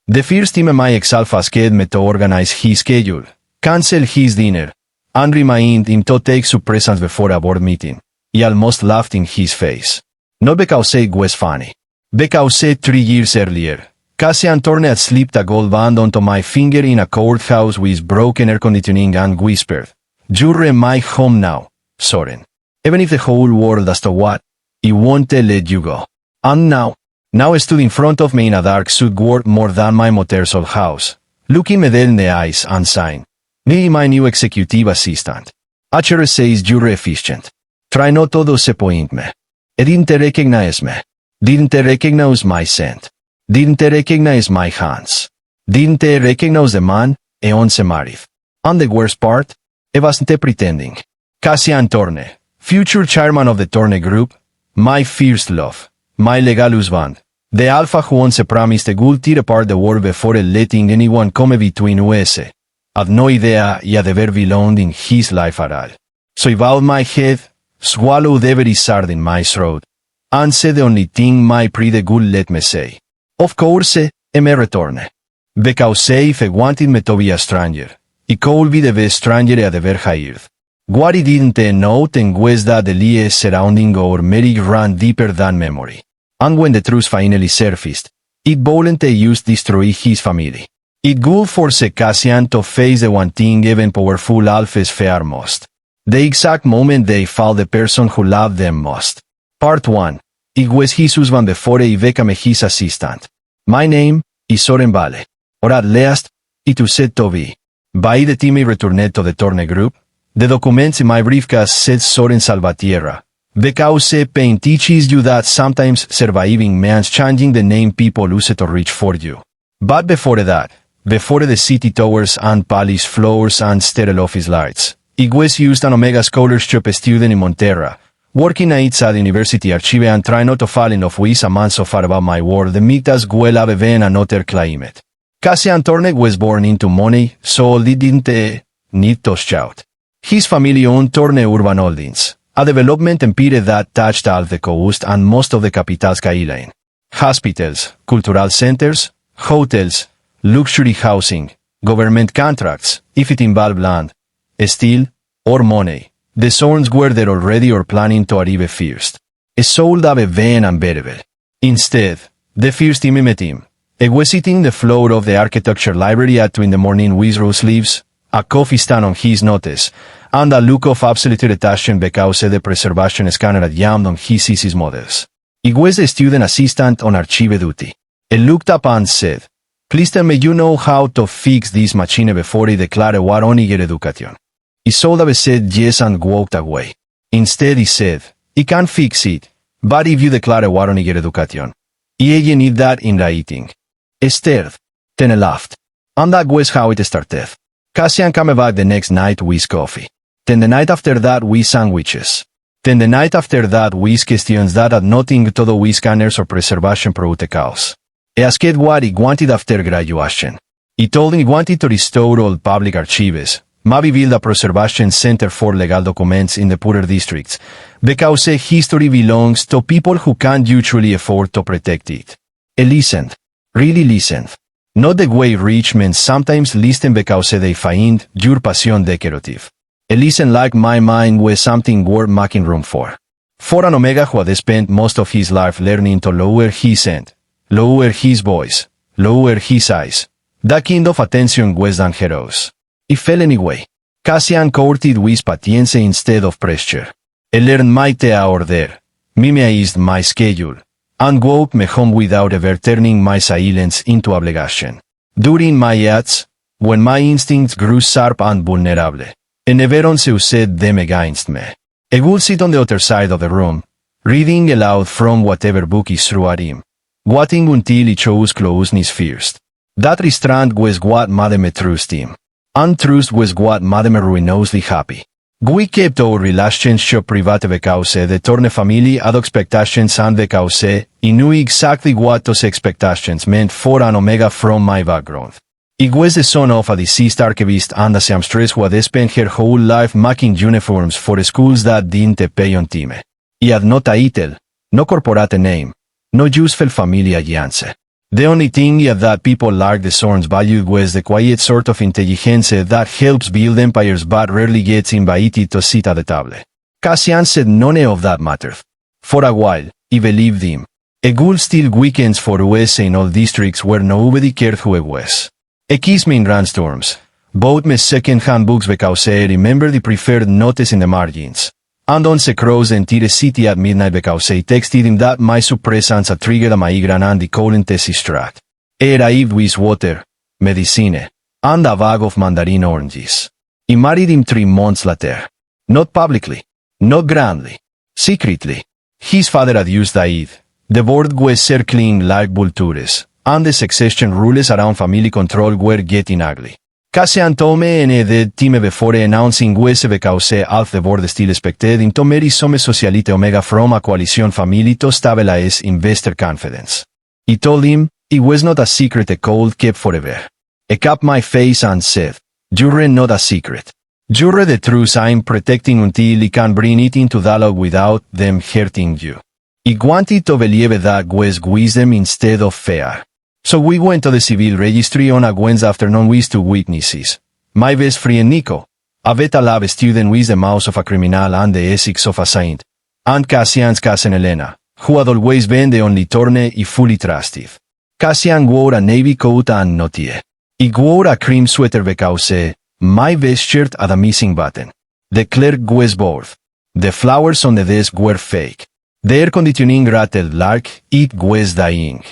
The first time my ex-alphas kid me to organize his schedule, cancel his dinner, and remind him to take su presence before a board meeting. He almost laughed in his face. Not because it was funny. Because 3 years earlier, Cassian turned had slipped a gold band onto my finger in a courthouse with broken air conditioning and whispered, "You're my home now, Soren. Even if the whole world has to what, he won't let you go." And now stood in front of me in a dark suit worth more than my mother's old house, looking me dead in the eyes and saying, "Me, my new executive assistant. HR says you're efficient. Try not to disappoint me. Didn't recognize me. Didn't recognize my scent. Didn't recognize my hands. Didn't recognize the man, once married. And the worst part, I wasn't pretending. Cassian Torne, future chairman of the Torne Group, my first love, my legal husband, the alpha who once promised a good tear apart the world before letting anyone come between us, had no idea he had ever belonged in his life at all. So I bowed my head, swallowed every sard in my throat, and said the only thing my pretty good let me say. Of course, I may return. Because if I wanted me to be a stranger, it could be the best stranger I'd ever hired. What I didn't know then was that the lies surrounding our marriage ran deeper than memory. And when the truth finally surfaced, it voluntarily used to destroy his family. It would force Cassian to face the one thing even powerful alphas fear most. The exact moment they found the person who loved them most. Part 1. It was his husband before I became his assistant. My name is Soren Vale. Or at least, it was said to be. By the time I returned to the Torne Group, the documents in my briefcase said Soren Salvatierra. Because pain teaches you that sometimes surviving means changing the name people use to reach for you. But before that, before the city towers and polished floors and sterile office lights, it was used an Omega scholarship student in Monterra, working nights at the University Archive and trying not to fall in love with a man so far above my world the might as well have been another climate. Cassian Torne was born into money, so he didn't need to shout. His family owned Torne Urban Holdings, a development empire that touched all the coast and most of the capital's skyline. Hospitals, cultural centers, hotels, luxury housing, government contracts, if it involved land, steel, or money. The zones were there already or planning to arrive first. A soul have been unbearable. Instead, the first time I met him, I was sitting the floor of the architecture library at 2 in the morning with rose leaves, a coffee stand on his notice, and a look of absolute irritation because the preservation scanner had jammed on his thesis models. He was the student assistant on archive duty. I looked up and said, "Please tell me you know how to fix this machine before I declare war on your education." He should have said yes and walked away. Instead he said, "I can fix it, but if you declare war on your education, I need that in writing." I stared, then I laughed. And that was how it started. Cassian came back the next night with coffee. Then the night after that with sandwiches. Then the night after that with questions that had nothing to do with scanners or preservation protocols. I asked what he wanted after graduation. He told me he wanted to restore all public archives, maybe build a preservation center for legal documents in the poorer districts, because history belongs to people who can't usually afford to protect it. I listened. Really listened. Not the way rich men sometimes listen because they find your passion decorative. I listened like my mind was something worth making room for. For an Omega who had spent most of his life learning to lower his scent, lower his voice, lower his eyes, that kind of attention was dangerous. It fell anyway. Cassian courted with patience instead of pressure. I learned my tea order, minimized my schedule, and walked me home without ever turning my silence into obligation. During my yachts, when my instincts grew sharp and vulnerable, I never once used them against me. I would sit on the other side of the room, reading aloud from whatever book is threw at him, waiting until he chose closeness first. That restraint was what made me trust him. And trust was what made me ruinously happy. We kept our relationship private because the Torne family had expectations and because he knew exactly what those expectations meant for an Omega from my background. He was the son of a deceased archivist and a seamstress who had spent her whole life making uniforms for schools that didn't pay on time. He had no title, no corporate name, no useful family alliance. The only thing is that people like the Zorns valued was the quiet sort of intelligence that helps build empires but rarely gets invited to sit at the table. Cassian said none of that mattered. For a while, he believed him. A good still weekends for us in all districts where nobody cared who it was. A kiss me in randstorms. Bought me second-hand books because I remember the preferred notice in the margins. And on crossed the entire city at midnight because I texted him that my suppressants had triggered a migraine and the colon strat. I arrived with water, medicine, and a bag of mandarin oranges. I married him 3 months later. Not publicly. Not grandly. Secretly. His father had used died. The board was circling like vultures, and the succession rules around family control were getting ugly. Cassian told me in the time before announcing was because half the board still expected him to marry some socialite omega from a coalition family to stabilize investor confidence. He told him it was not a secret a cold kept forever. I kept my face and said, "You're not a secret. You're the truth I'm protecting until I can bring it into dialogue without them hurting you." He wanted to believe that was wisdom instead of fear. So we went to the civil registry on a Wednesday afternoon with 2 witnesses. My best friend Nico, a beta lab student with the mouth of a criminal and the ethics of a saint, and Cassian's cousin Elena, who had always been the only turner he fully trusted. Cassian wore a navy coat and no tie. He wore a cream sweater because my best shirt had a missing button. The clerk was bored. The flowers on the desk were fake. The air conditioning rattled like it was dying.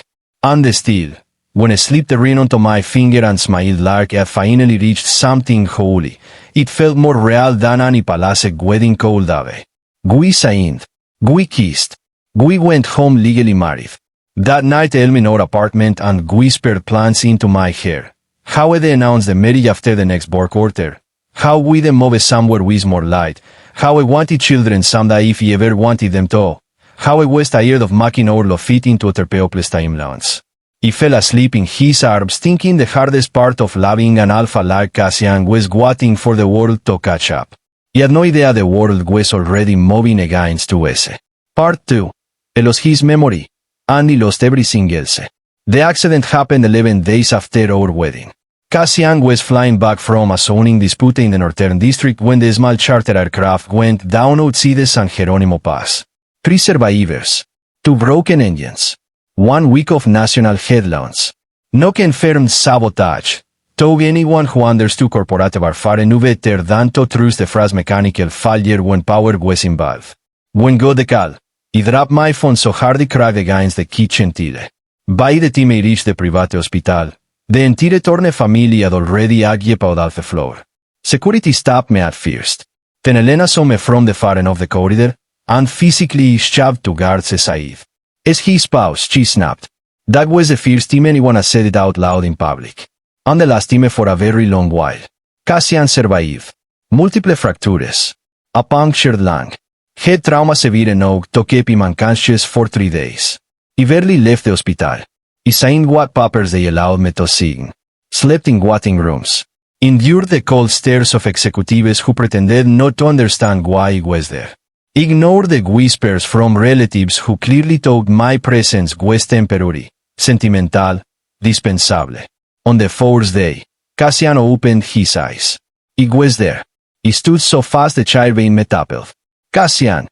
And still, when I slipped the ring onto my finger and smiled like I finally reached something holy, it felt more real than any palace wedding could have. We signed. We kissed. We went home legally married. That night I held in our apartment and whispered plans into my hair. How I announced the marriage after the next board quarter. How we then move somewhere with more light. How I wanted children someday if he ever wanted them to. How I was tired of making our love fit into other people's timelines. He fell asleep in his arms thinking the hardest part of loving an alpha like Cassian was waiting for the world to catch up. He had no idea the world was already moving against us. Part 2. He lost his memory. And he lost everything else. The accident happened 11 days after our wedding. Cassian was flying back from a zoning dispute in the Northern District when the small charter aircraft went down outside the San Jerónimo Pass. 3 survivors. 2 broken engines. 1 week of national headlines. No confirmed sabotage. Though anyone who understood corporate warfare knew better than to trust the phrase mechanical failure when power was involved. When got the call, he dropped my phone so hard he cracked against the kitchen tile. By the time I reached the private hospital, the entire Torne family had already occupied off the floor. Security stopped me at first. Then Elena saw me from the far end of the corridor, and physically shoved 2 guards aside. As he paused, she snapped. That was the first time anyone had said it out loud in public. And the last time for a very long while. Cassian survived. Multiple fractures. A punctured lung. Head trauma severe enough to keep him unconscious for 3 days. He barely left the hospital. He signed what papers they allowed me to sign. Slept in waiting rooms. Endured the cold stares of executives who pretended not to understand why he was there. Ignored the whispers from relatives who clearly thought my presence was temporary, sentimental, dispensable. On the 4th day, Cassian opened his eyes. He was there. He stood so fast the child being me toppled. Cassian.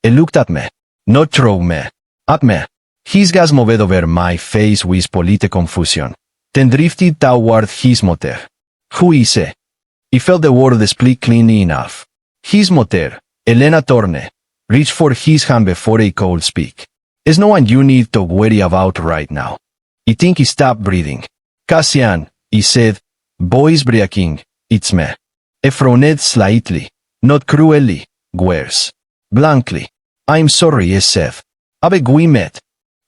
He looked at me. Not through me. At me. His gaze moved over my face with polite confusion. Then drifted toward his mother. Who is he? He felt the world split cleanly in half. His mother, Elena Torne, reached for his hand before he could speak. There's no one you need to worry about right now. I think he stopped breathing. Cassian, he said, voice breaking, it's me. He frowned slightly, not cruelly, worse. Blankly. I'm sorry, he said. Have we met?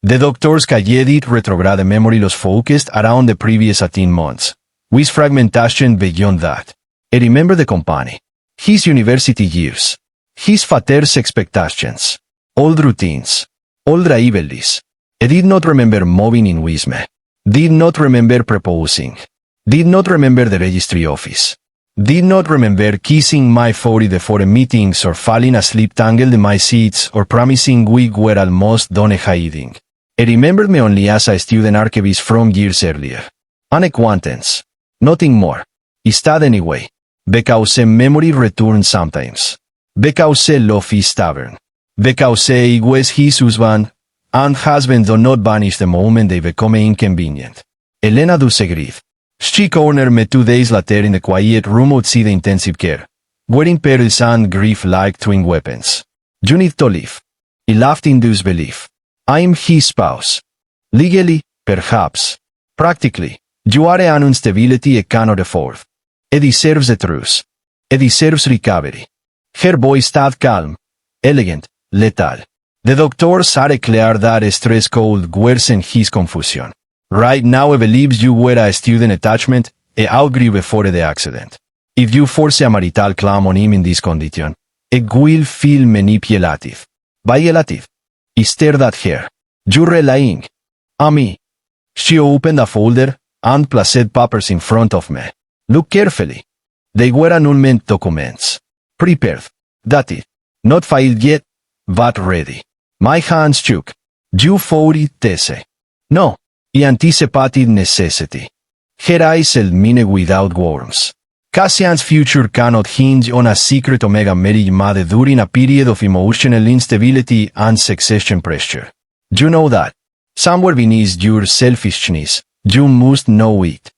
The doctor's cayedit retrograde memory loss focused around the previous 18 months, with fragmentation beyond that. I remember the company. His university years. His father's expectations. Old routines. Old rivalries. I did not remember moving in with me. Did not remember proposing. Did not remember the registry office. Did not remember kissing my 44 meetings or falling asleep tangled in my seats or promising we were almost done hiding. I remembered me only as a student archivist from years earlier. An acquaintance. Nothing more. Instead anyway. Because memory returns sometimes. Because love is stubborn. Because it was his husband, and husband do not vanish the moment they become inconvenient. Elena disagreed. She cornered me 2 days later in the quiet room outside the intensive care, wearing perils and grief like twin weapons. You need to leave. He laughed in disbelief. I'm his spouse. Legally, perhaps. Practically, you are an instability I cannot afford. It deserves the truth. It deserves recovery. Her voice stayed calm, elegant, lethal. The doctors are clear that stress could worsen his confusion. Right now I believe you were a student attachment, I outgrew before the accident. If you force a marital claim on him in this condition, it will feel manipulative. Violative. He stared at her. You're relying on me. She opened a folder and placed papers in front of me. Look carefully. They were annulment documents. Prepared. Dated. Not filed yet, but ready. My hands shook. You thought it easy. No. He anticipated necessity. Her eyes held meaning without worms. Cassian's future cannot hinge on a secret Omega marriage made during a period of emotional instability and succession pressure. You know that. Somewhere beneath your selfishness, you must know it.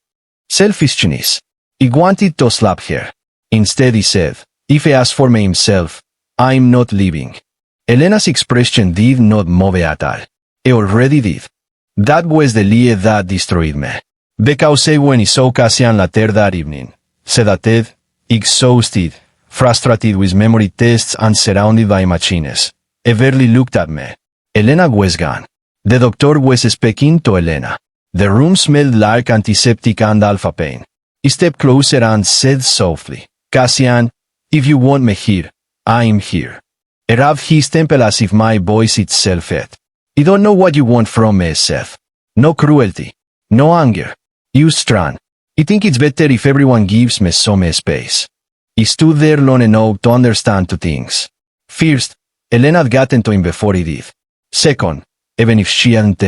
Selfishness. He wanted to slap her. Instead he said, if he asked for me himself, I'm not leaving. Elena's expression did not move at all. It already did. That was the lie that destroyed me. Because when he saw Cassian later that evening, sedated, exhausted, frustrated with memory tests and surrounded by machines, he barely looked at me. Elena was gone. The doctor was speaking to Elena. The room smelled like antiseptic and alpha pain. He stepped closer and said softly, Cassian, if you want me here, I'm here. He rubbed his temple as if my voice itself had. I don't know what you want from me, Seth. No cruelty. No anger. You strand. I think it's better if everyone gives me some space. He stood there long enough to understand 2 things. First, Elena had gotten to him before he did. Second, even if she hadn't,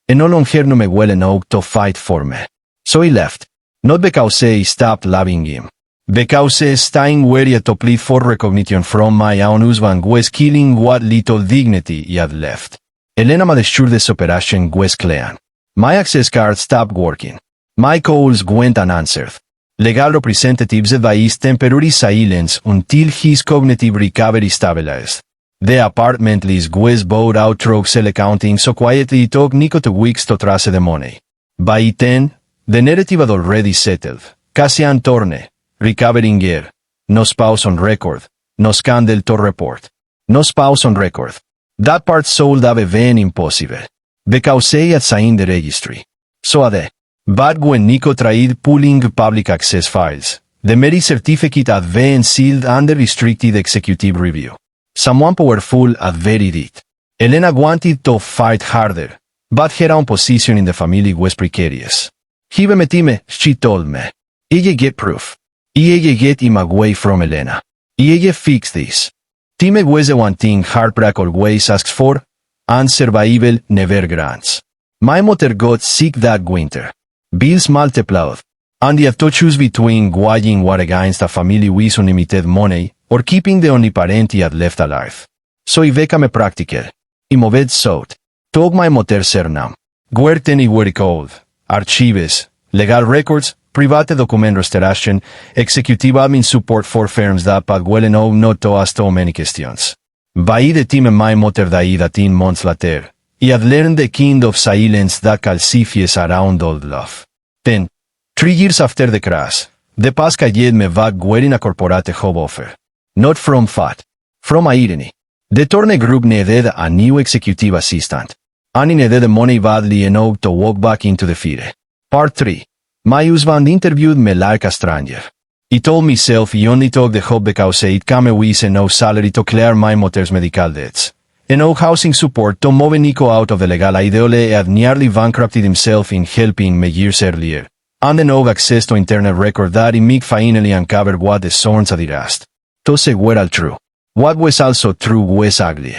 he no longer knew me well enough to fight for me. So he left. Not because he stopped loving him. Because staying wary to plead for recognition from my own husband was killing what little dignity he had left. Elena made sure this operation was clean. My access card stopped working. My calls went unanswered. Legal representatives advised temporary silence until his cognitive recovery stabilized. The apartment lease was bought out through Excel accounting so quietly it took Nico 2 weeks to trace the money. By 10, the narrative had already settled. Cassian Torne, recovering gear. No spouse on record. No scandal to report. No spouse on record. That part sold have been impossible. Because he had signed the registry. So had they. But when Nico tried pulling public access files, the marriage certificate had been sealed under restricted executive review. Someone powerful had buried it. Elena wanted to fight harder, but her own position in the family was precarious. Give me time, she told me. Ella get proof. Ella get him away from Elena. Ella fix this. Time was the one thing heartbreak always asks for, and survival never grants. My mother got sick that winter. Bills multiplied, and he had to choose between waging war against a family with unlimited money or keeping the only parent he had left alive. So he became practical. He moved south. Took my mother's surname. Worked anywhere called. Archives, legal records, private document restoration, executive admin support for firms that paid well enough not to ask too many questions. By the time my mother died 18 months later, he had learned the kind of silence that calcifies around old love. Then, 3 years after the crash, the past called me back wearing a corporate job offer. Not from fat. From irony. The Torne Group needed a new executive assistant. And he needed the money badly enough to walk back into the fire. Part 3. My husband interviewed me like a stranger. He told himself he only took the job because it came with enough salary to clear my mother's medical debts. Enough housing support to move Nico out of the legal ideology had nearly bankrupted himself in helping me years earlier. And enough access to internet record that he might finally uncover what the sons had asked. Those were all true. What was also true was ugly.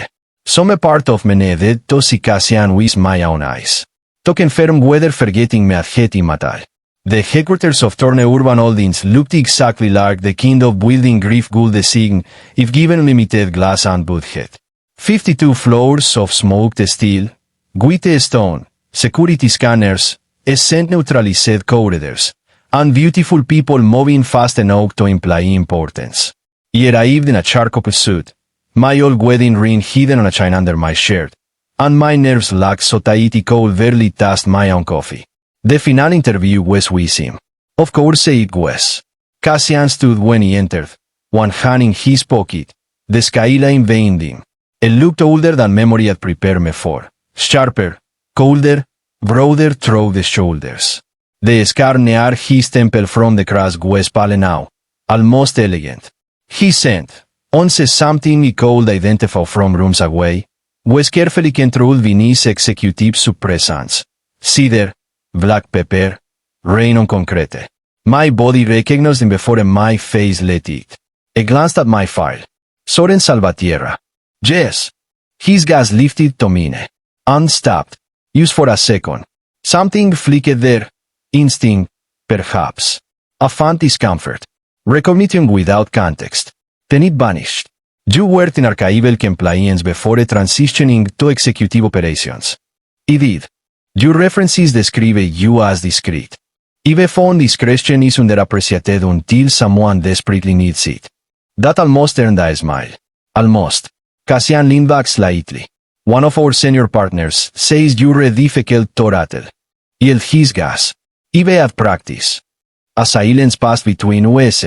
Some a part of me nedet to si Cassian with my own eyes. Token firm weather forgetting me at heti matal. The headquarters of Torne Urban Holdings looked exactly like the kind of building Grief would design if given limited glass and budget. 52 floors of smoked steel, white stone, security scanners, scent neutralized corridors, and beautiful people moving fast enough to imply importance. I arrived in a charcoal suit, my old wedding ring hidden on a chain under my shirt, and my nerves lacked so tight I could barely taste my own coffee. The final interview was with him. Of course it was. Cassian stood when he entered, one hand in his pocket, the skyline behind him. He looked older than memory had prepared me for, sharper, colder, broader through the shoulders. The scar near his temple from the crash was pale now, almost elegant. His scent, once something he could identify from rooms away, was carefully controlled beneath executive suppressants. Cedar, black pepper, rain on concrete. My body recognized him before my face let it. He glanced at my file. Soren Salvatierra. Yes. His gaze lifted to mine. Unstopped. Used for a second. Something flicked there. Instinct, perhaps. A faint discomfort. Recognition without context. Then it vanished. You worked in archival compliance before transitioning to executive operations. It did. Your references describe you as discreet. Even phone discretion is underappreciated until someone desperately needs it. That almost earned a smile. Almost. Cassian leaned back slightly. One of our senior partners says you're difficult to rattle. He held his gas. Even at practice. A silence passed between us,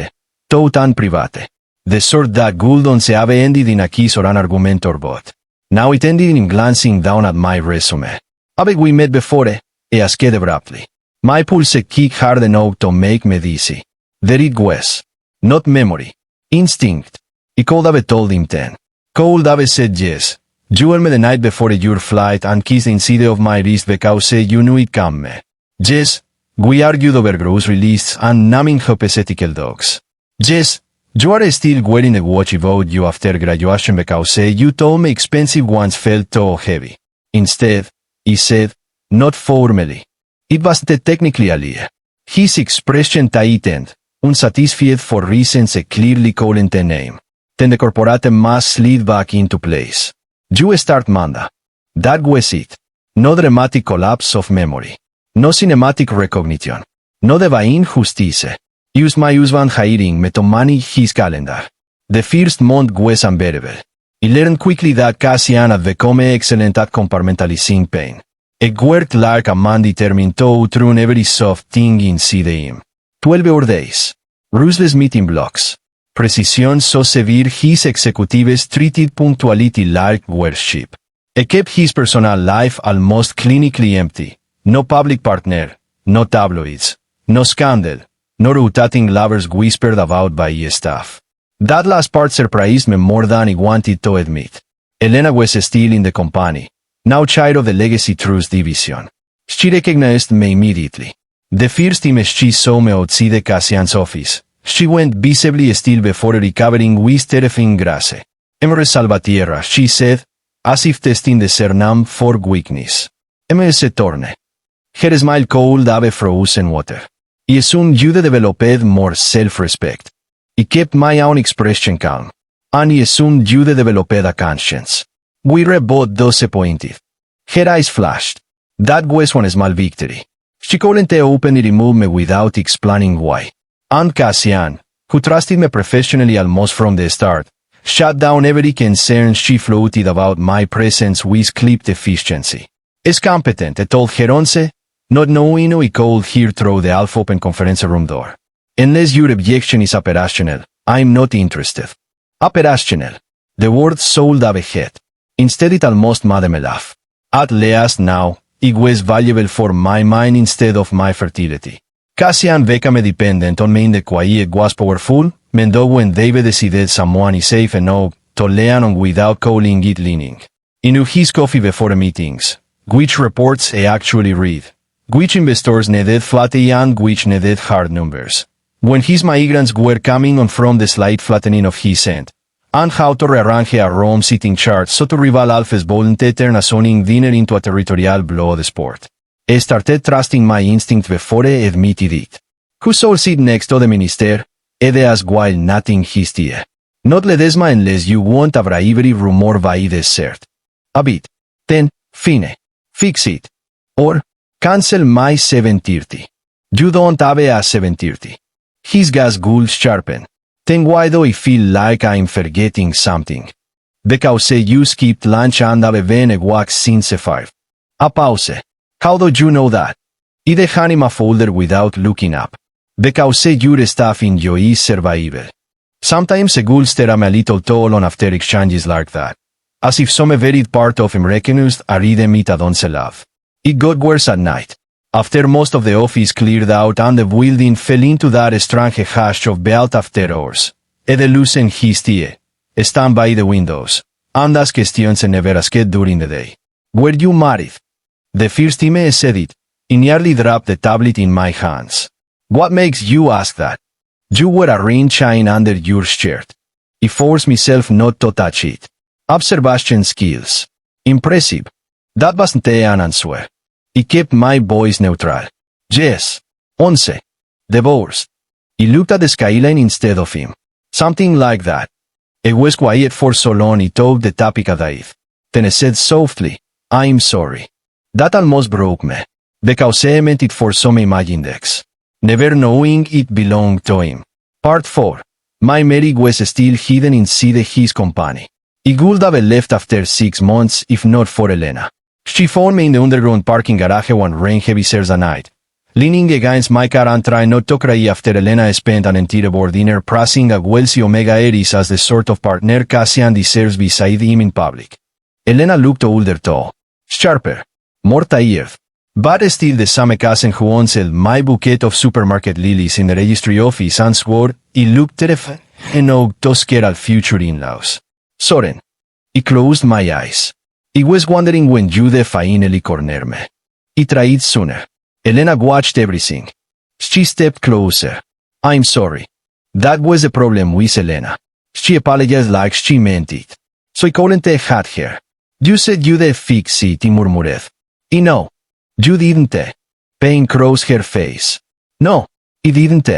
tout and private. The sort that could once have ended in a kiss or an argument or both. Now it ended in him glancing down at my resume. Have we met before? He asked abruptly. My pulse kicked hard enough to make me dizzy. There it was. Not memory. Instinct. I could have told him then. Could have said yes. You were me the night before your flight and kissed inside of my wrist because you knew it come. Yes. We argued over gross release and naming hypothetical dogs. Yes. You are still wearing a watch about you after graduation because you told me expensive ones felt too heavy. Instead, he said, not formally. It was technically a lie. His expression tightened, unsatisfied for reasons he clearly couldn't name. Then the corporate mask slid back into place. You start Manda. That was it. No dramatic collapse of memory. No cinematic recognition. No divine justice. Use my husband hiring me to manage his calendar. The first month was unbearable. I learned quickly that Cassian had become excellent at compartmentalizing pain. He worked like a man determined to outrun every soft thing inside him. 12-hour days. Ruthless meeting blocks. Precision so severe his executives treated punctuality like worship. He kept his personal life almost clinically empty. No public partner, no tabloids, no scandal, no rotating lovers whispered about by staff. That last part surprised me more than I wanted to admit. Elena was still in the company, now chair of the Legacy Trust Division. She recognized me immediately. The first time she saw me outside Cassian's office, she went visibly still before recovering with terrifying grace. Emre Salvatierra, she said, as if testing the surname for weakness. MS Torne. Her smile cold have frozen water. I soon you developed more self-respect. I kept my own expression calm. And I soon you developed a conscience. We were both disappointed. Her eyes flashed. That was one small victory. She couldn't openly remove me without explaining why. And Cassian, who trusted me professionally almost from the start, shut down every concern she floated about my presence with clipped efficiency. Is competent, I told her once, not knowing I could hear through the half-open conference room door. Unless your objection is operational, I'm not interested. Operational. The word sold have a head. Instead it almost made me laugh. At least now, it was valuable for my mind instead of my fertility. Cassian became dependent on me in the quiet was powerful, though when David decided someone is safe enough to lean on without calling it leaning. He knew his coffee before meetings, which reports he actually read, which investors needed flatty and which needed hard numbers. When his migrants were coming on from the slight flattening of his end, An auto rearrange a Rome sitting chart sotto rival alfes volunteter na soning diner into a territorial blow de sport. Started trusting my instinct before admitted it. Who soll sit next to the minister? As while nothing histie. Not le desma unless you want a bravery rumor vai desert. A bit. Then, fine. Fix it. Or, cancel my 7:30. You don't have a 7:30. His gas gulls sharpen. Then why do I feel like I'm forgetting something? Because you skipped lunch and have been a walk since 5. A pause. How do you know that? I dejan in my folder without looking up. Because your staff in yo is survival. Sometimes a ghoul stare a little toll on after exchanges like that. As if some varied part of him recognized a rhythm it don't love. It got worse at night. After most of the office cleared out and the building fell into that strange hush of belt after hours. The loosen his tie. Stand by the windows. And ask questions never asked during the day. Were you married? The first time said it. I nearly dropped the tablet in my hands. What makes you ask that? You were a ring chain under your shirt. I forced myself not to touch it. Observation skills. Impressive. That wasn't an answer. I kept my voice neutral. Yes. 11. Divorced. I looked at the skyline instead of him. Something like that. I was quiet for so long I told the topic at Dave. Then I said softly, I'm sorry. That almost broke me. Because I meant it for some imagindex. Never knowing it belonged to him. Part 4. My marriage was still hidden inside his company. I would have left after 6 months if not for Elena. She found me in the underground parking garage one rain heavy Thursday night. Leaning against my car and trying not to cry after Elena spent an entire dinner praising a wealthy Omegaverse as the sort of partner Cassian deserves beside him in public. Elena looked older too. Sharper. More tired. But still the same cousin who owns my bouquet of supermarket lilies in the registry office and swore he looked terrified and ought to scare al future in-laws. Soren. I closed my eyes. I was wondering when you'd finally corner me. I tried sooner. Elena watched everything. She stepped closer. I'm sorry. That was the problem with Elena. She apologized like she meant it. So I couldn't have her. You said you'd fix it, I murmured. I know. You didn't. Pain crossed her face. No, I didn't.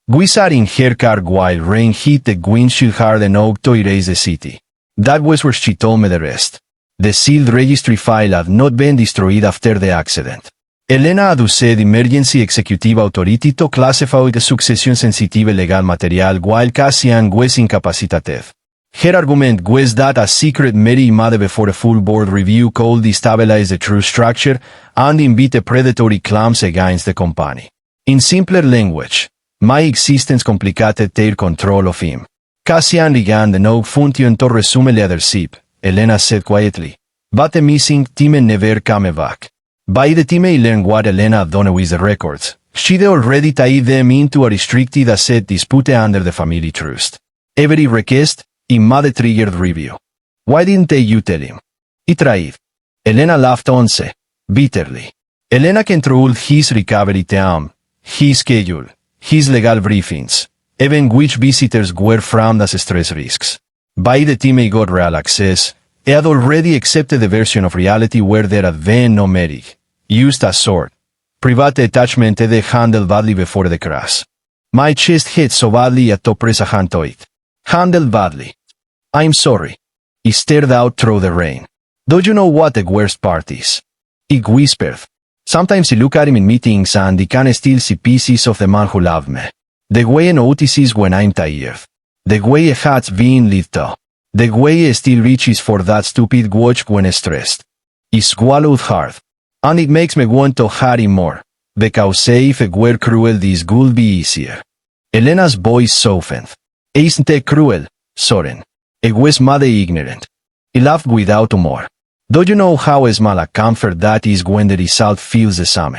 We sat in her car while rain hit the windshield hard enough to erase the city. That was where she told me the rest. The sealed registry file had not been destroyed after the accident. Elena had used emergency executive authority to classify the succession-sensitive legal material while Cassian was incapacitated. Her argument was that a secret marriage made before a full board review could destabilize the true structure and invite predatory claims against the company. In simpler language, my existence complicated their control of him. Cassian began the no function to resume leadership, Elena said quietly. But the missing team never came back. By the time I learned what Elena had done with the records, she'd already tied them into a restricted asset dispute under the family trust. Every request, he made a triggered review. Why didn't you tell him? I tried. Elena laughed once, bitterly. Elena controlled his recovery time, his schedule, his legal briefings, even which visitors were framed as stress risks. By the time I got real access, I had already accepted the version of reality where there had been no marriage. Used as sword. Private attachment they handled badly before the crash. My chest hit so badly I had to press a hand to it. Handled badly. I'm sorry. He stared out through the rain. Don't you know what the worst part is? He whispered. Sometimes I look at him in meetings and I can still see pieces of the man who loved me. The way I notices when I'm tired. The way a hat's being lit to. The way I still reaches for that stupid watch when stressed. He swallowed hard. And it makes me want to hurt him more. Because if it were cruel this would be easier. Elena's voice softened. Isn't it cruel, Soren? I was mad ignorant. He laughed without humor. Do you know how small a comfort that is when the result feels the same?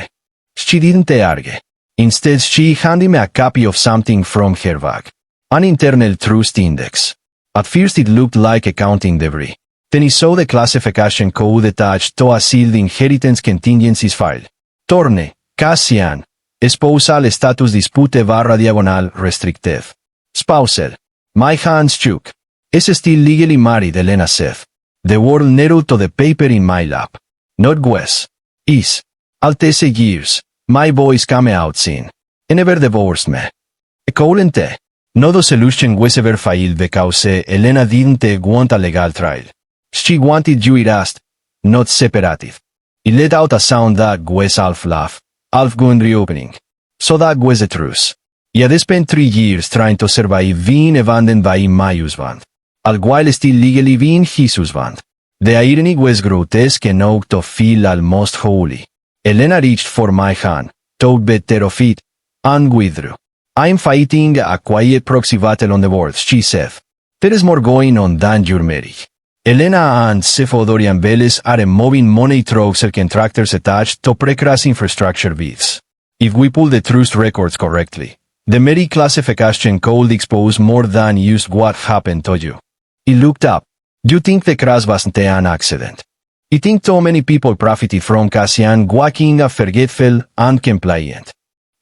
She didn't argue. Instead she handed me a copy of something from her bag. An internal trust index. At first it looked like accounting debris. Then he saw the classification code attached to a sealed inheritance contingencies file. Torne, Cassian, spousal status dispute / restricted. Spousal. My hands shook. Es still legally married, Elena said. The world narrowed to the paper in my lap. Not Wes. Is. I'll take years. My boys come out soon. I never divorced me. Equivalente. No the solution was ever failed because Elena didn't want a legal trial. She wanted you arrested, not separated. He let out a sound that was half laugh, half gun reopening. So that was the truth. He had spent 3 years trying to survive being abandoned by my husband, all while still legally being his husband. The irony was grotesque enough to feel almost holy. Elena reached for my hand, took better of it, and withdrew. I'm fighting a quiet proxy battle on the board, she said. There is more going on than your marriage. Elena and Sefodorian Vélez are moving money trucks and contractors attached to precast infrastructure bids. If we pull the trust records correctly, the merit classification could expose more than just what happened to you. He looked up. You think the crash wasn't an accident? I think too many people profited from Cassian walking a forgetful and compliant.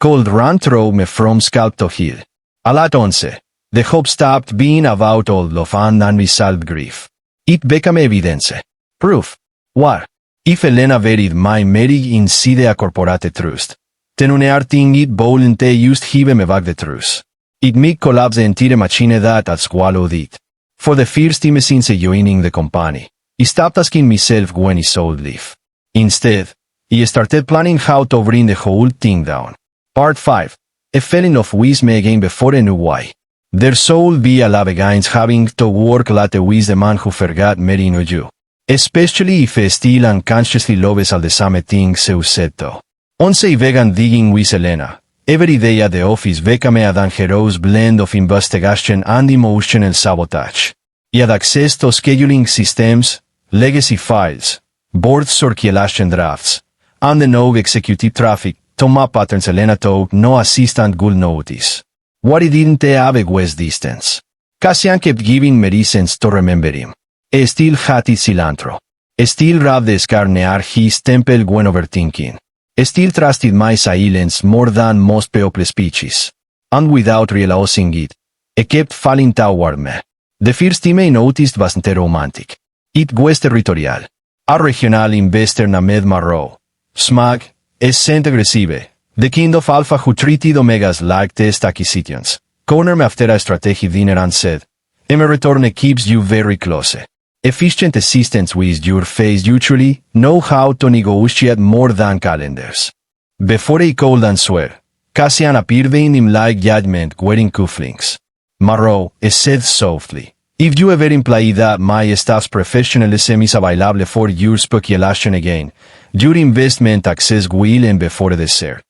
Cold ran through me from scalp to heel. A la 11, the hope stopped being about all love and unresolved grief. It became evidence. Proof. What? If Elena buried my marriage inside a corporate trust, then unearthing it voluntarily used give me back the truth. It made collapse the entire machine that had swallowed it. For the first time since joining the company, I stopped asking myself when I should leave. Instead, I started planning how to bring the whole thing down. Part 5. I fell in love with me again before I knew why. There should be a love against having to work late with the man who forgot marrying you. Especially if I still unconsciously loves all the same things you said to. Once I began digging with Elena, every day at the office became a dangerous blend of investigation and emotional sabotage. I had access to scheduling systems, legacy files, board circulation drafts, and the no executive traffic to map patterns Elena took no assistant could notice. What I didn't have was distance. Cassian kept giving me reasons to remember him. I still hated cilantro. I still rubbed the scar near his temple when overthinking. I still trusted my silence more than most people speeches. And without realizing it, I kept falling toward me. The first thing I noticed wasn't romantic. It was territorial. A regional investor named Marrow. Smug, scent aggressive, the kind of alpha who treated Omegas like test acquisitions, cornered me after a strategic dinner and said, "My return keeps you very close. Efficient assistants with your face usually know how to negotiate more than calendars." Before I could answer, Cassian appeared in him like judgment wearing cufflinks. Marrow said softly, "If you ever imply that my staff's professionalism is available for your speculation again, your investment access will end before the dessert."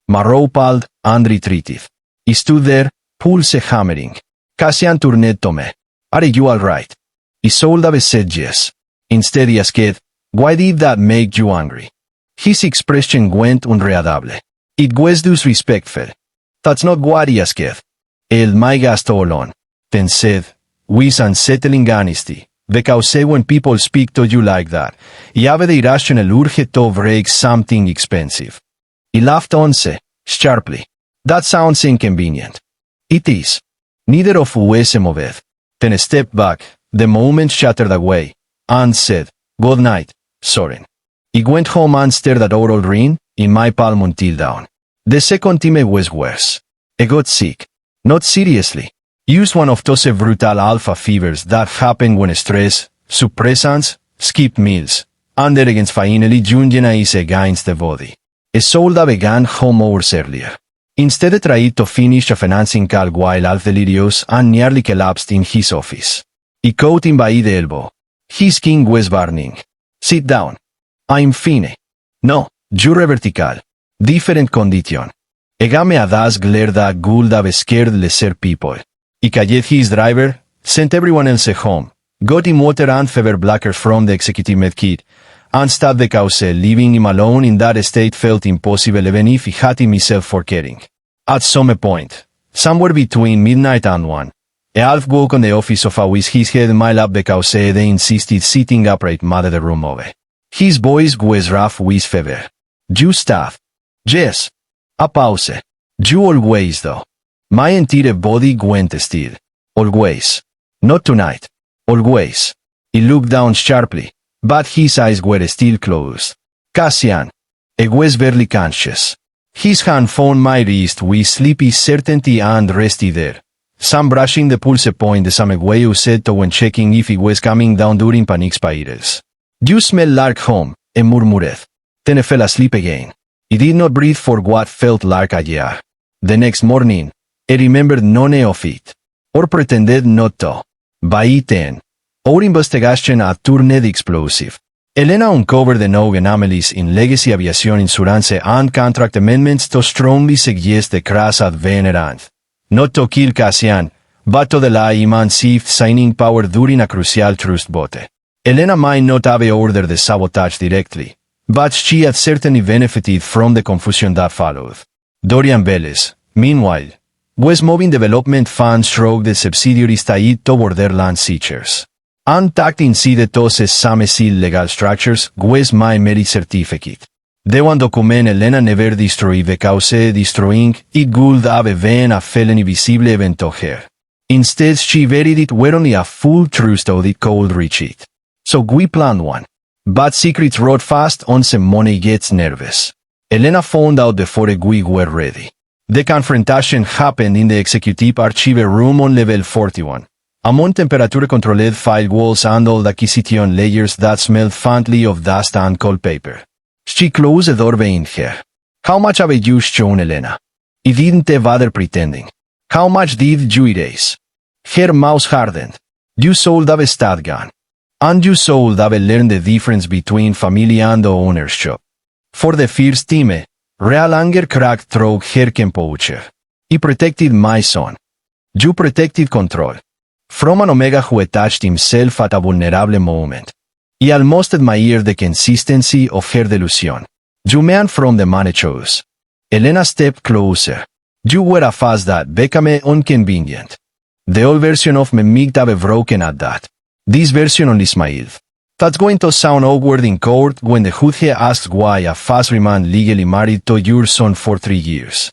Marrow paled and retreated. He stood there, pulse hammering. Cassian turned to me. "Are you all right?" I should have said yes. Instead he asked, "Why did that make you angry?" His expression went unreadable. It was disrespectful. "That's not what he asked." El my gasto alone. Then said, with unsettling honesty, because when people speak to you like that, you have the irrational urge to break something expensive. He laughed once, sharply. "That sounds inconvenient." "It is." Neither of us moved. Then stepped back, the moment shattered away, and said, "Good night, Soren." He went home and stared at oral ring in my palm until dawn. The second time was worse. I got sick. Not seriously. Used one of those brutal alpha fevers that happen when stress, suppressants, skipped meals, and arrogance finally unionize against the body. A soul that began home hours earlier. Instead I tried to finish a financing call while half delirious and nearly collapsed in his office. He caught him by the elbow. His skin was burning. "Sit down." "I'm fine." "No, you're vertical. Different condition." Egame a das glare that could have scared lesser people. He called his driver, sent everyone else home, got him water and fever blockers from the executive medkit, and stopped the cause. Leaving him alone in that state felt impossible even if he had himself for caring. At some point, somewhere between midnight and 1, a half woke on the office sofa with his head in my lap because they insisted sitting upright made the room over. His voice was rough with fever. "You staff?" "Yes." A pause. "You always though." My entire body went still. "Always." "Not tonight." Always. He looked down sharply, but his eyes were still closed. Cassian. I was barely conscious. His hand found my wrist with sleepy certainty and rested there. Some brushing the pulse point the same way you said to when checking if he was coming down during panic spirals. You smell like home, I murmured. Then I fell asleep again. I did not breathe for what felt like a year. The next morning, I remembered none of it. Or pretended not to. By 10. Our investigation had turned explosive. Elena uncovered the known anomalies in legacy aviation insurance and contract amendments to strongly suggest the crash had been errant. Not to kill Cassian, but to delay him and shift signing power during a crucial trust vote. Elena might not have ordered the sabotage directly, but she had certainly benefited from the confusion that followed. Dorian Vélez, meanwhile, was moving development funds through the subsidiaries tied to borderland seizures. And tacked inside those same seal legal structures was my marriage certificate. The one document Elena never destroyed because destroying it would have been a felony visible event to her. Instead she buried it where only a full trust audit could reach it. So we planned one. But secrets rode fast once money gets nervous. Elena found out before we were ready. The confrontation happened in the executive archive room on level 41. Among temperature-controlled file walls and old acquisition layers that smelled faintly of dust and cold paper. She closed the door behind her. How much have you shown, Elena? I didn't bother pretending. How much did you erase? Her mouth hardened. You sold a stud gun. And you sold have learned the difference between family and ownership. For the first time, real anger cracked through her composure. I protected my son. You protected control. From an Omega who attached himself at a vulnerable moment. I almost admired the consistency of her delusion. You man from the man chose. Elena stepped closer. You were a fast that became inconvenient. The old version of me might have broken at that. This version only smiled. That's going to sound awkward in court when the judge asks why a fast remained legally married to your son for 3 years.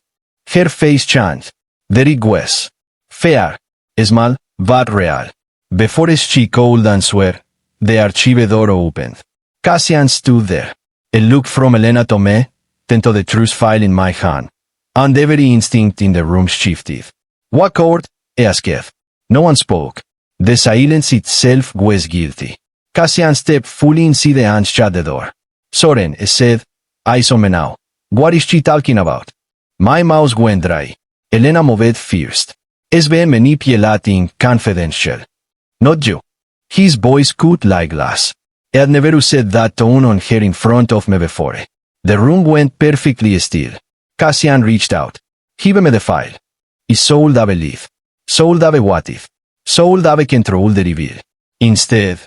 Her face changed. There it was. Fair. Small. But real. Before she could answer, the archive door opened. Cassian stood there. A look from Elena to me, then to the trust file in my hand. And every instinct in the room shifted. What court? I asked. No one spoke. The silence itself was guilty. Cassian stepped fully inside and shut the door. Soren, I said, eyes on me now. What is she talking about? My mouth went dry. Elena moved first. Es been manipulating, confidential. Not you. His voice cut like glass. I had never said that tone on her in front of me before. The room went perfectly still. Cassian reached out. Give me the file. I sold a belief. Sold a what if. Sold a control the reveal. Instead,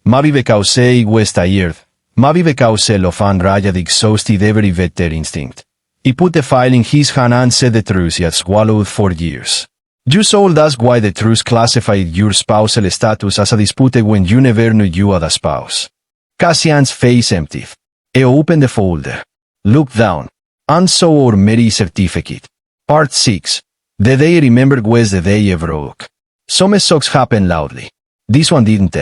maybe because I was tired, maybe because of unrated exhausted every better instinct. He put the file in his hand and said the truth he had swallowed for years. You sold us why the truth classified your spousal status as a dispute when you never knew you had a spouse. Cassian's face emptied. I opened the folder, looked down, and saw our marriage certificate. Part 6. The day I remembered was the day I broke. Some shocks happened loudly. This one didn't.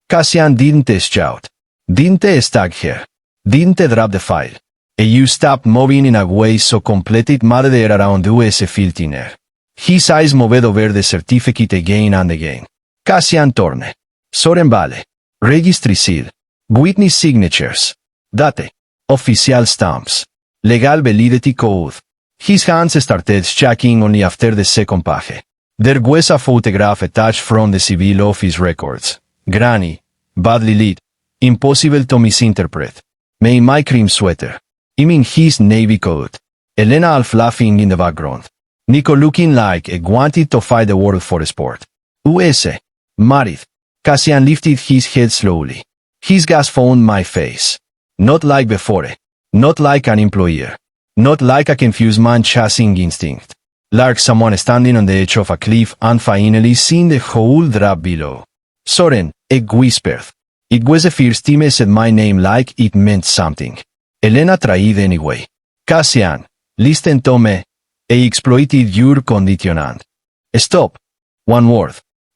Cassian didn't shout. Didn't stag her. Didn't drop the file. You stopped moving in a way so completely it made the air around us feel thinner. His eyes moved over the certificate again and again. Cassian Torne. Soren Vale. Registry seal. Witness signatures. Date. Official stamps. Legal validity code. His hands started shaking only after the second page. There was a photograph attached from the civil office records. Granny. Badly lit. Impossible to misinterpret. Me in my cream sweater. Him in his navy coat. Elena half laughing in the background. Nico looking like he wanted to fight the world for sport. US. Married. Cassian lifted his head slowly. His gaze found my face. Not like before. Not like an employer. Not like a confused man chasing instinct. Like someone standing on the edge of a cliff and finally seeing the whole drop below. Soren, I whispered. It was the first time I said my name like it meant something. Elena tried anyway. Cassian, listen to me. I exploited your conditionant. Stop. One word.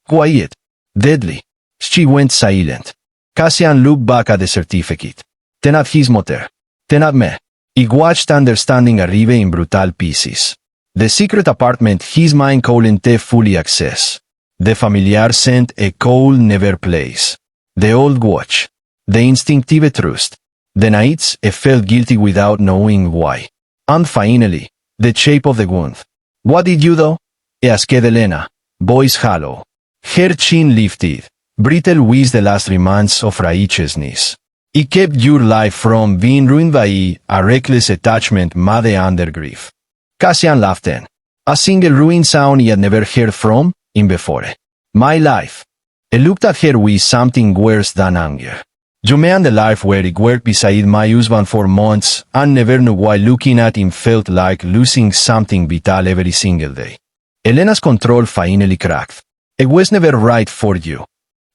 Quiet. Deadly. She went silent. Cassian looked back at the certificate. Then at his mother. Then at me. He watched understanding arrive in brutal pieces. The secret apartment his mind couldn't fully access. The familiar scent a cold never place. The old watch. The instinctive trust. The nights I felt guilty without knowing why. And finally, the shape of the wound. What did you do? Asked Elena, voice hollow. Her chin lifted. Brittle with the last remnants of righteousness. It kept your life from being ruined by a reckless attachment made under grief. Cassian laughed then. A single ruined sound he had never heard from him before. My life. I looked at her with something worse than anger. You mean the life where I worked beside my husband for months and never knew why looking at him felt like losing something vital every single day. Elena's control finally cracked. It was never right for you.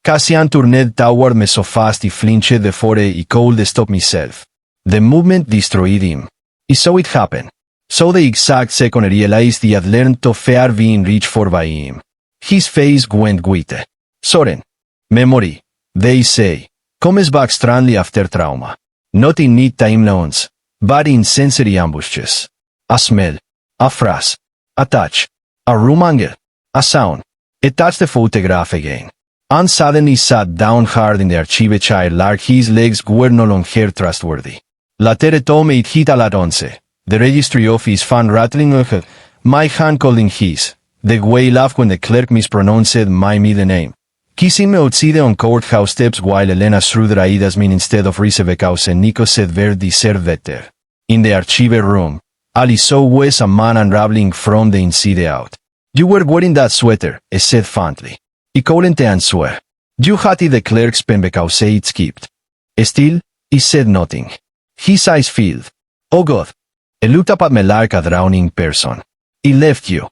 Cassian turned toward me so fast he flinched before he could stop myself. The movement destroyed him. He saw it happen. So the exact second I realized he had learned to fear being reached for by him. His face went white. Soren. Memory, they say, comes back strongly after trauma. Not in neat timelines, but in sensory ambushes. A smell, a phrase, a touch, a room angle, a sound. I touched the photograph again. And suddenly sat down hard in the archive chair like his legs were no longer trustworthy. La terre tome it hit a la 11. The registry office found rattling my hand calling his. The way he laughed when the clerk mispronounced my middle name. Kissing me outside on courthouse steps while Elena shrewd Raidas mean instead of Risebekaus and Nico said ver deserve better. In the archive room, all saw was a man unraveling from the inside out. You were wearing that sweater, I said fondly. He couldn't answer. You had it the clerk's pen because it skipped. Still, he said nothing. His eyes filled. Oh God. I looked up at me like a drowning person. He left you.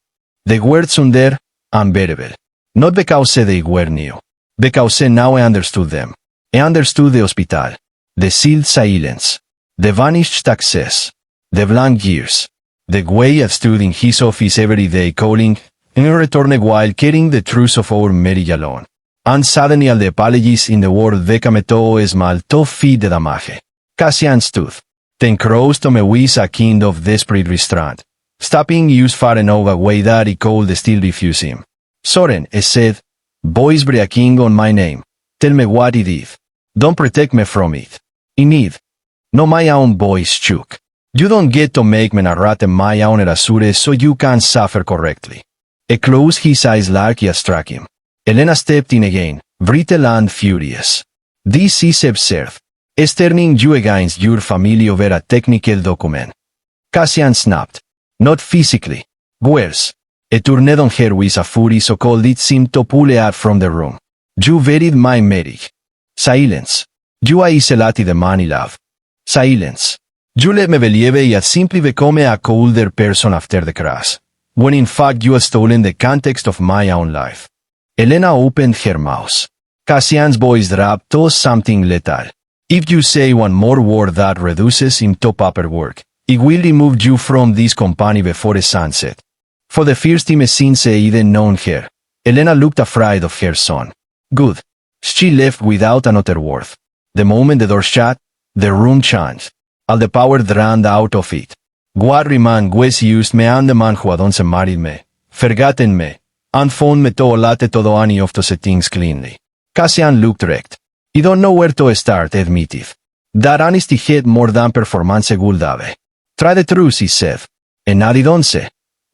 The words under, unbearable. Not because they were new. Because now I understood them. I understood the hospital. The sealed silence. The vanished access. The blank years. The way I stood in his office every day calling, and I returned while carrying the truth of our marriage alone. And suddenly all the apologies in the world became todo small to feed the damage. Cassian stood. Then crossed to me with a kind of desperate restraint. Stopping used far enough away that he could still refuse him. Soren, I said, voice breaking on my name. Tell me what he did. Don't protect me from it. In need. No, my own voice shook. You don't get to make me narrate my own erasure so you can suffer correctly. He closed his eyes like he struck him. Elena stepped in again, brittle and furious. This is absurd. It's turning you against your family over a technical document. Cassian snapped. Not physically. Worse. He turned on her with a fury so cold it seemed to pull her from the room. You buried my marriage. Silence. You isolated the man I love. Silence. You let me believe I had simply become a colder person after the crash, when in fact you had stolen the context of my own life. Elena opened her mouth. Cassian's voice dropped to something lethal. If you say one more word that reduces him to paperwork, it will remove you from this company before the sunset. For the first time since I even known her, Elena looked afraid of her son. Good. She left without another word. The moment the door shut, the room changed. All the power drained out of it. What remained was used me and the man who had once married me, forgotten me, and found me to late todo any of those things cleanly. Cassian looked wrecked. He don't know where to start, admitted. That honesty had more than performance would have. Try the truth, he said. And added once,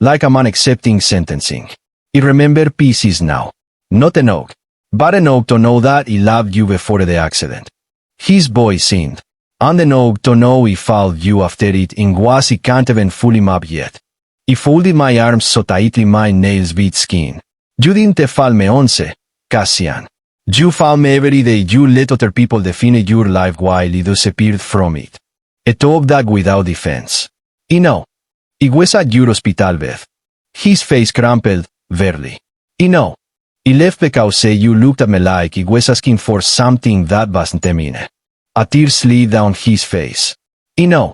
like a man accepting sentencing. He remembered pieces now. Not enough, but enough to know that he loved you before the accident. His voice seemed. And enough to know he found you after it and was he can't even fool him up yet. He folded my arms so tightly my nails beat skin. You didn't fall me once, Cassian. You found me every day you let other people define your life while he disappeared from it. A talk that without defense. He know. He was at your hospital bed. His face crumpled, barely. He know. He left because you looked at me like he was asking for something that wasn't mean. A tear slid down his face. He know.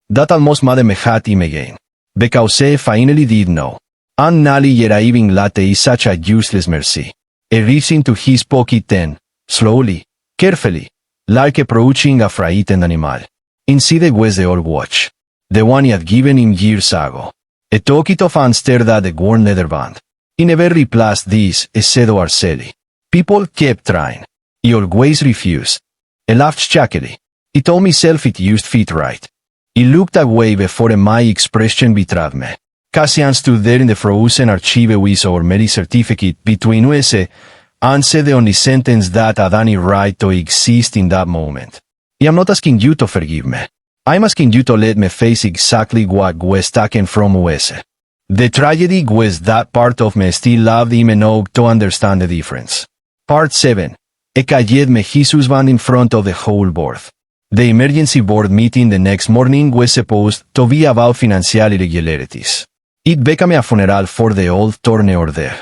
That almost made me hate him again. Because I finally did know. And Nally yet even latte is such a useless mercy. He reached into his pocket then, slowly, carefully, like approaching a frightened animal. Inside was the old watch. The one he had given him years ago. A toquito fan stared at the worn leather band. He never replaced this, said Arceli. People kept trying. He always refused. He laughed shakily. He told himself it used fit right. He looked away before my expression betrayed me. Cassian stood there in the frozen archive with our marriage certificate between us, and said the only sentence that had any right to exist in that moment. I am not asking you to forgive me. I am asking you to let me face exactly what was taken from us. The tragedy was that part of me still loved him enough to understand the difference. Part 7. I called me his husband in front of the whole board. The emergency board meeting the next morning was supposed to be about financial irregularities. It became a funeral for the old torn order.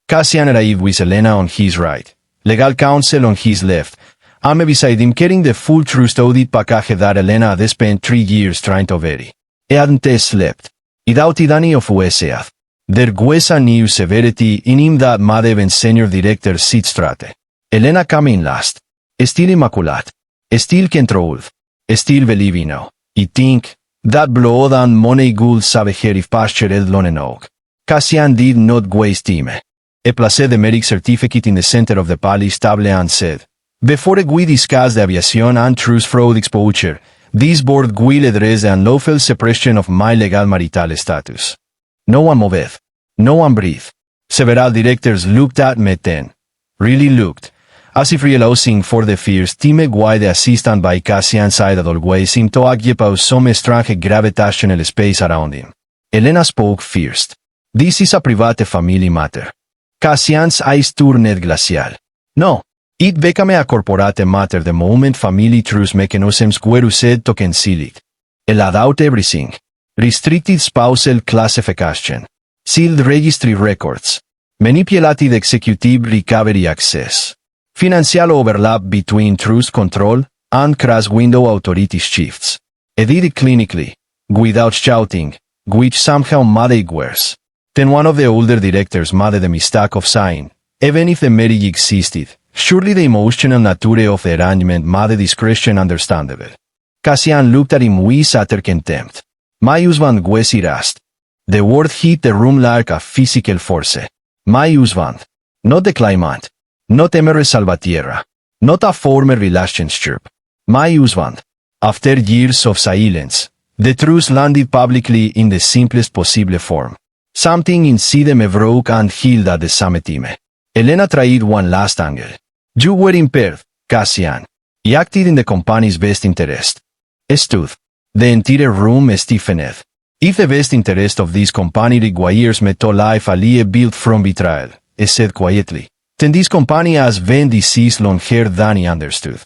Cassian arrived with Elena on his right, legal counsel on his left, and me beside him carrying the full trust audit package that Elena had spent 3 years trying to bury. He hadn't slept. He doubted any of us had. There was a new severity in him that made even senior director sit straight. Elena came in last. Still immaculate. Still controlled. Still believing now. I think that blood and money would save her if pastured long enough. Cassian did not waste time. He placed the marriage certificate in the center of the palace table and said, "Before we discuss the aviation and trust fraud exposure, this board will address the unlawful suppression of my legal marital status." No one moved. No one breathed. Several directors looked at me then. Really looked. As if realizing for the first time why the assistant by Cassian's side had always seemed to occupy some strange gravitational space around him. Elena spoke first. "This is a private family matter." Cassian's eyes turned glacial. "No. It became a corporate matter the moment family trust mechanisms were used to conceal it. It allowed out everything. Restricted spousal classification. Sealed registry records. Manipulated executive recovery access. Financial overlap between trust control and cross-window authority shifts. It did it clinically, without shouting, which somehow made it worse. Then one of the older directors made the mistake of saying, even if the marriage existed, surely the emotional nature of the arrangement made the discretion understandable. Cassian looked at him with utter contempt. My husband was harassed. The word hit the room like a physical force. My husband. Not the claimant. Not Emery Salvatierra. Not a former relationship. My husband. After years of silence, the truth landed publicly in the simplest possible form. Something inside me broke and healed at the same time. Elena tried one last angle. You were impaired, Cassian. He acted in the company's best interest. Stood. The entire room stiffened. If the best interest of this company requires me to live a lie built from betrayal, he said quietly, then this company has been deceased longer than he understood.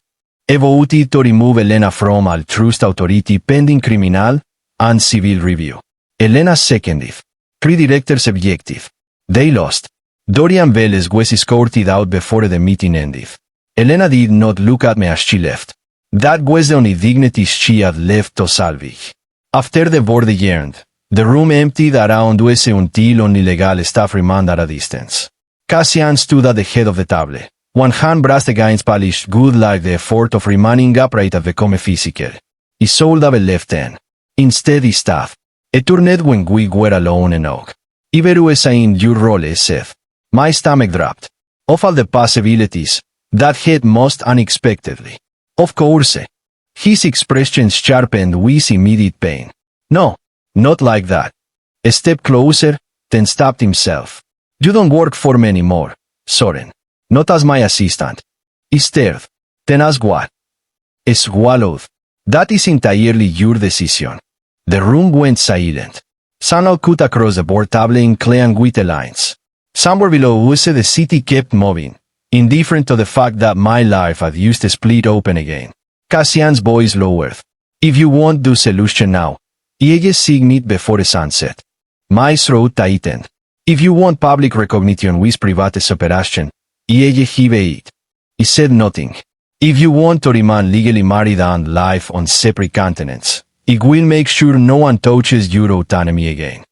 He voted to remove Elena from all trust authority pending criminal and civil review. Elena seconded. 3 directors objected. They lost. Dorian Vélez was escorted out before the meeting ended. Elena did not look at me as she left. That was the only dignity she had left to salvage. After the board adjourned, the room emptied around us until only legal staff remained at a distance. Cassian stood at the head of the table. One hand brushed against polished wood like the effort of remaining upright had become physical. His soul double left hand. Instead he stabbed. It turned when we were alone enough. Iberu is in your role, he said. My stomach dropped. Of all the possibilities, that hit most unexpectedly. Of course. His expression sharpened with immediate pain. No, not like that. A step closer, then stopped himself. You don't work for me anymore, Soren. Not as my assistant. He stared. Then asked what? He swallowed. That is entirely your decision. The room went silent. Sun cut across the board table in clay and white lines. Somewhere below us the city kept moving, indifferent to the fact that my life had used to split open again. Cassian's voice lowered. If you want the solution now, ella signed before sunset. My throat tightened. If you want public recognition with private separation, ella give it. He said nothing. If you want to remain legally married and live on separate continents, it will make sure no one touches your autonomy again.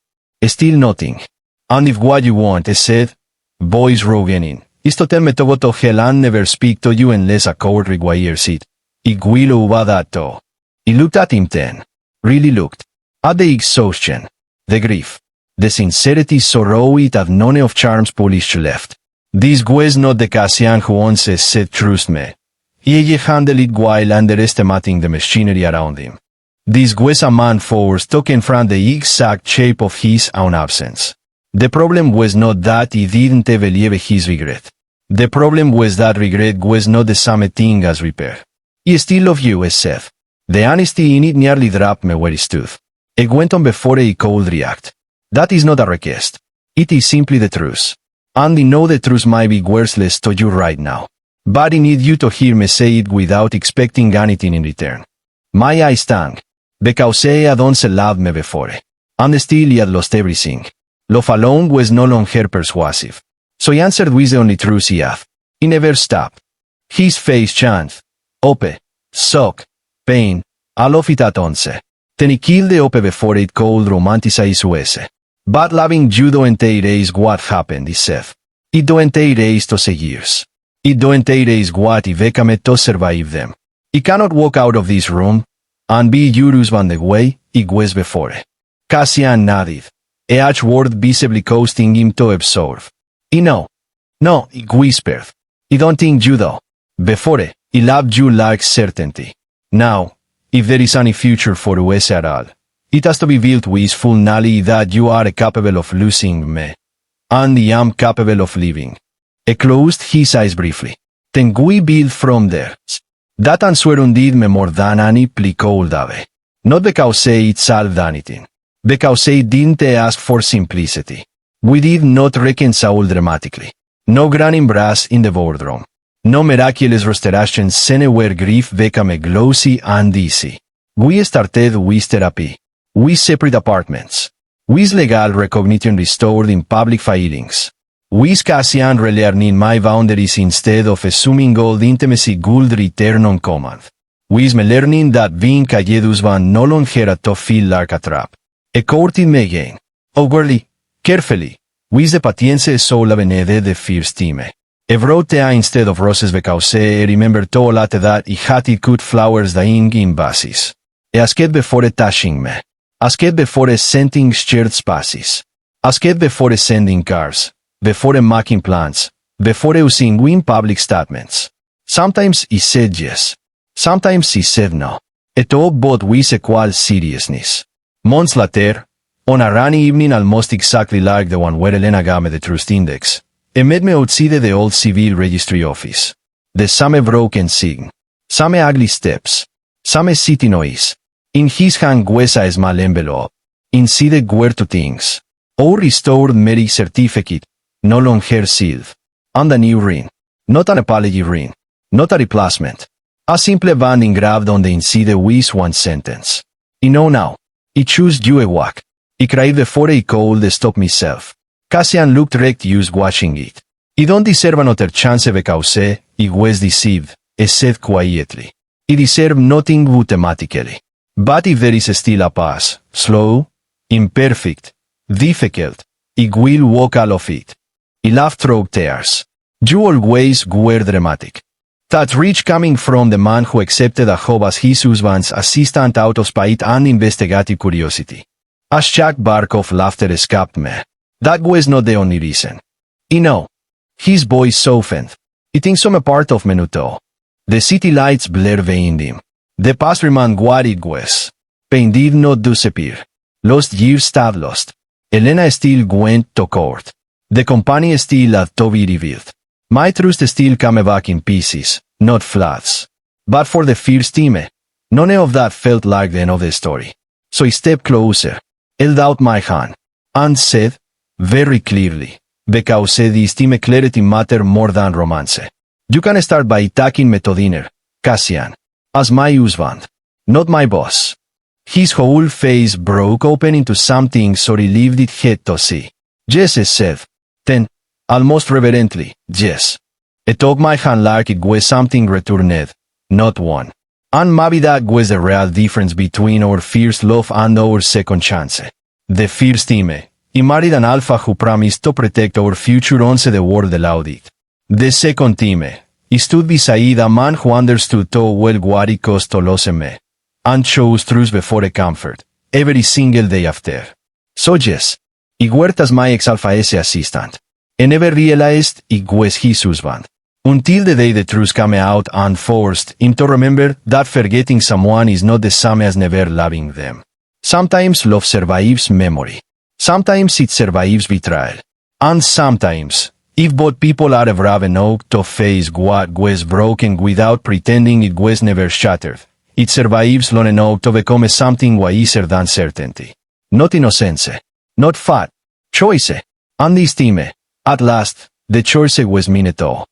Still nothing. And if what you want is said, voice Roganin, Istotel me togo to helan never speak to you unless a coward requires it. I guilo ubadato. I looked at him then. Really looked. At the exhaustion. The grief. The sincerity sorrow it had none of charms polished left. This was not the Cassian who once said trust me. He handled it while underestimating the machinery around him. This was a man forced to confront the exact shape of his own absence. The problem was not that he didn't believe his regret. The problem was that regret was not the same thing as repair. I still love you, he said. The honesty in it nearly dropped me where he stood. It went on before he could react. That is not a request. It is simply the truth. And I know the truth might be worthless to you right now. But I need you to hear me say it without expecting anything in return. My eyes stung. Because he had once loved me before. And still he had lost everything. Love alone was no longer persuasive. So he answered with the only truth he had. He never stopped. His face changed. Ope. Shock. Pain. All of it at once. Then he killed the ope before it could romanticize us. But loving you don't erase what happened, he said. It don't erase those years. It don't erase what he became to survive them. He cannot walk out of this room and be your husband the way it was before. Cassian nodded, each word visibly causing him to absorb. He know. No, he whispered. I don't think you do. Before, he loved you like certainty. Now, if there is any future for us at all, it has to be built with full knowledge that you are capable of losing me. And I am capable of living. He closed his eyes briefly. Then we build from there. That answer undid me more than any plea could have. Not because it solved anything. Because it didn't ask for simplicity. We did not reconcile dramatically. No grand embrace in the boardroom. No miraculous restoration scene where grief became glossy and easy. We started with therapy. With separate apartments. With legal recognition restored in public filings. With Cassian relearning my boundaries instead of assuming all intimacy could return on command. With me learning that being a husband no longer had to feel like a trap. He courted me again. Awkwardly, carefully, with the patience so lavenede the first time. He brought tea instead of roses because he remembered too late that he had it cut flowers dying in vases. He asked before touching me. Asked before sending shared spaces. Asked before sending cars. Before making plans, before using win public statements. Sometimes he said yes. Sometimes he said no. It all both with equal seriousness. Months later, on a rainy evening almost exactly like the one where Elena gave me the trust index, he met me outside the old civil registry office. The same broken sign. Same ugly steps. Same city noise. In his hand was a small envelope. Inside were two things. Our restored marriage certificate, no longer sealed. And a new ring. Not an apology ring. Not a replacement. A simple band engraved on the inside with one sentence. I know now. I choose you a walk. I cried before I could stop myself. Cassian looked recused watching it. I don't deserve another chance because I was deceived, he said quietly. I deserve nothing automatically. But if there is still a path, slow, imperfect, difficult, I will walk all of it. I laughed through tears. You always were dramatic. That reach coming from the man who accepted a job as his husband's assistant out of spite and investigative curiosity. A shock bark of laughter escaped me. That was not the only reason. I know. His voice softened. I think some part of Menuto. The city lights blurred behind him. The past remained what it was. Pain did not disappear. Lost years stayed lost. Elena still went to court. The company still had to be rebuilt. My trust still came back in pieces, not flats. But for the first time, none of that felt like the end of the story. So I stepped closer, held out my hand, and said, very clearly, because this time clarity mattered more than romance. You can start by taking me to dinner, Cassian, as my husband, not my boss. His whole face broke open into something so relieved it had to see. Yes, he said. Then, almost reverently, yes. He took my hand like it was something returned, not one. And maybe that was the real difference between our first love and our second chance. The first time, he married an alpha who promised to protect our future once the world allowed it. De se contime. Istud bisaida man who understood to well what it cost to lose me. And chose truth before a comfort. Every single day after. So yes. I huertas my ex alpha S assistant. And never realized it was his husband. Until the day the truth came out and forced him to remember that forgetting someone is not the same as never loving them. Sometimes love survives memory. Sometimes it survives betrayal. And sometimes, if both people are brave enough to face what was broken without pretending it was never shattered, it survives long enough to become something wiser than certainty. Not innocence. Not fat. Choice. And esteem. At last, the choice was mine too.